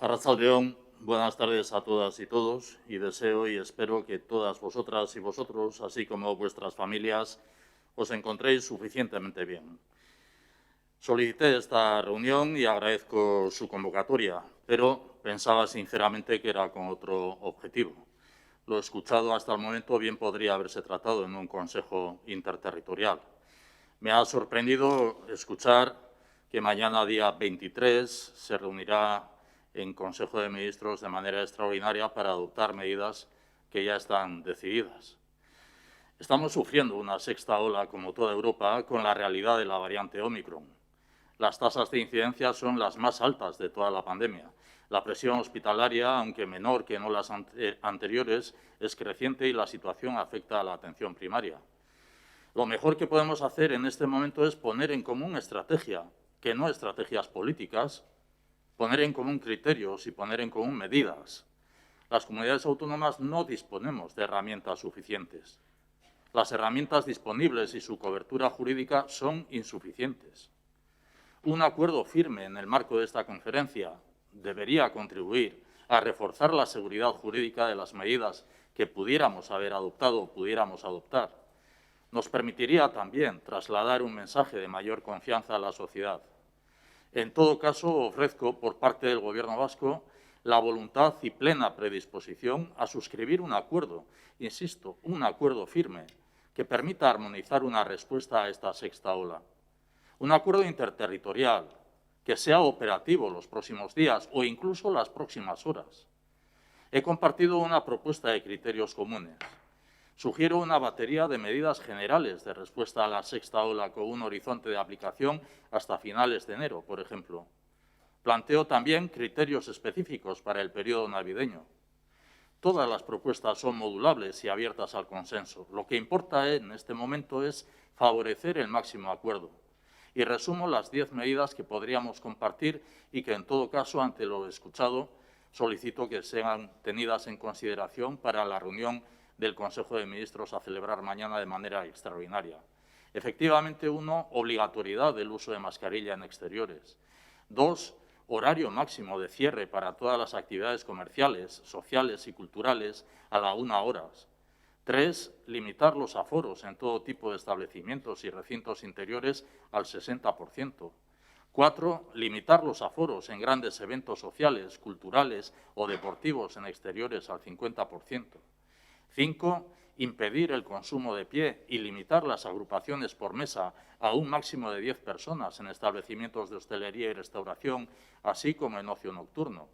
Arratsaldeon, buenas tardes a todas y todos, y deseo y espero que todas vosotras y vosotros, así como vuestras familias, os encontréis suficientemente bien. Solicité esta reunión y agradezco su convocatoria, pero pensaba sinceramente que era con otro objetivo. Lo escuchado hasta el momento bien podría haberse tratado en un consejo interterritorial. Me ha sorprendido escuchar que mañana, día 23, se reunirá en Consejo de Ministros de manera extraordinaria para adoptar medidas que ya están decididas. Estamos sufriendo una sexta ola, como toda Europa, con la realidad de la variante Ómicron. Las tasas de incidencia son las más altas de toda la pandemia. La presión hospitalaria, aunque menor que en olas anteriores, es creciente y la situación afecta a la atención primaria. Lo mejor que podemos hacer en este momento es poner en común estrategia, que no estrategias políticas, poner en común criterios y poner en común medidas. Las comunidades autónomas no disponemos de herramientas suficientes. Las herramientas disponibles y su cobertura jurídica son insuficientes. Un acuerdo firme en el marco de esta conferencia debería contribuir a reforzar la seguridad jurídica de las medidas que pudiéramos haber adoptado o pudiéramos adoptar. Nos permitiría también trasladar un mensaje de mayor confianza a la sociedad. En todo caso, ofrezco por parte del Gobierno vasco la voluntad y plena predisposición a suscribir un acuerdo, insisto, un acuerdo firme, que permita armonizar una respuesta a esta sexta ola. Un acuerdo interterritorial que sea operativo los próximos días o incluso las próximas horas. He compartido una propuesta de criterios comunes. Sugiero una batería de medidas generales de respuesta a la sexta ola con un horizonte de aplicación hasta finales de enero, por ejemplo. Planteo también criterios específicos para el periodo navideño. Todas las propuestas son modulables y abiertas al consenso. Lo que importa en este momento es favorecer el máximo acuerdo. Y resumo las 10 medidas que podríamos compartir y que, en todo caso, ante lo escuchado, solicito que sean tenidas en consideración para la reunión del Consejo de Ministros a celebrar mañana de manera extraordinaria. Efectivamente, 1, obligatoriedad del uso de mascarilla en exteriores. 2, horario máximo de cierre para todas las actividades comerciales, sociales y culturales a la 1 hora. 3, limitar los aforos en todo tipo de establecimientos y recintos interiores al 60%. 4, limitar los aforos en grandes eventos sociales, culturales o deportivos en exteriores al 50%. 5, impedir el consumo de pie y limitar las agrupaciones por mesa a un máximo de 10 personas en establecimientos de hostelería y restauración, así como en ocio nocturno.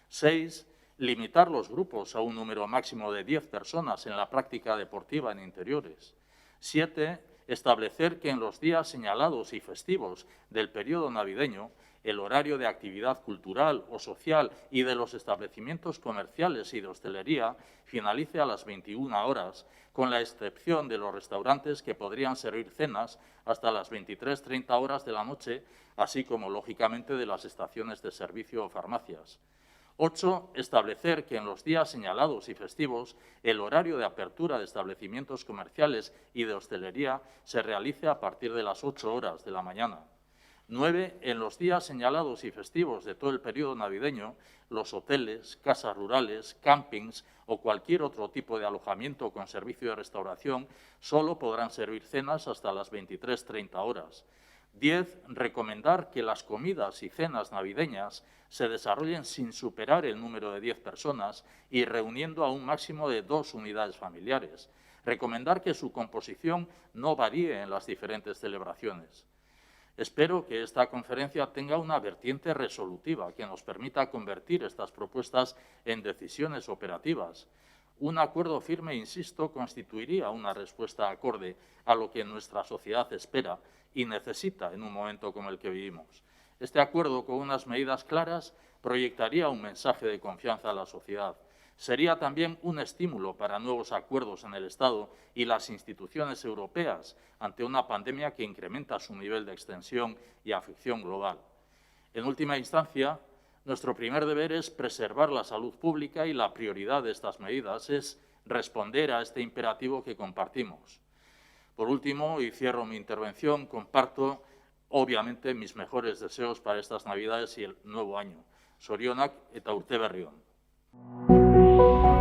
6, limitar los grupos a un número máximo de 10 personas en la práctica deportiva en interiores. 7, establecer que en los días señalados y festivos del periodo navideño el horario de actividad cultural o social y de los establecimientos comerciales y de hostelería finalice a las 21 horas, con la excepción de los restaurantes que podrían servir cenas hasta las 23:30 horas de la noche, así como, lógicamente, de las estaciones de servicio o farmacias. 8, establecer que en los días señalados y festivos el horario de apertura de establecimientos comerciales y de hostelería se realice a partir de las 8 horas de la mañana. 9, en los días señalados y festivos de todo el periodo navideño, los hoteles, casas rurales, campings o cualquier otro tipo de alojamiento con servicio de restauración solo podrán servir cenas hasta las 23:30 horas. 10, recomendar que las comidas y cenas navideñas se desarrollen sin superar el número de 10 personas y reuniendo a un máximo de 2 unidades familiares. Recomendar que su composición no varíe en las diferentes celebraciones. Espero que esta conferencia tenga una vertiente resolutiva que nos permita convertir estas propuestas en decisiones operativas. Un acuerdo firme, insisto, constituiría una respuesta acorde a lo que nuestra sociedad espera y necesita en un momento como el que vivimos. Este acuerdo, con unas medidas claras, proyectaría un mensaje de confianza a la sociedad. Sería también un estímulo para nuevos acuerdos en el Estado y las instituciones europeas ante una pandemia que incrementa su nivel de extensión y afección global. En última instancia, nuestro primer deber es preservar la salud pública y la prioridad de estas medidas es responder a este imperativo que compartimos. Por último, y cierro mi intervención, comparto obviamente mis mejores deseos para estas Navidades y el nuevo año. Zorionak eta urte berri on.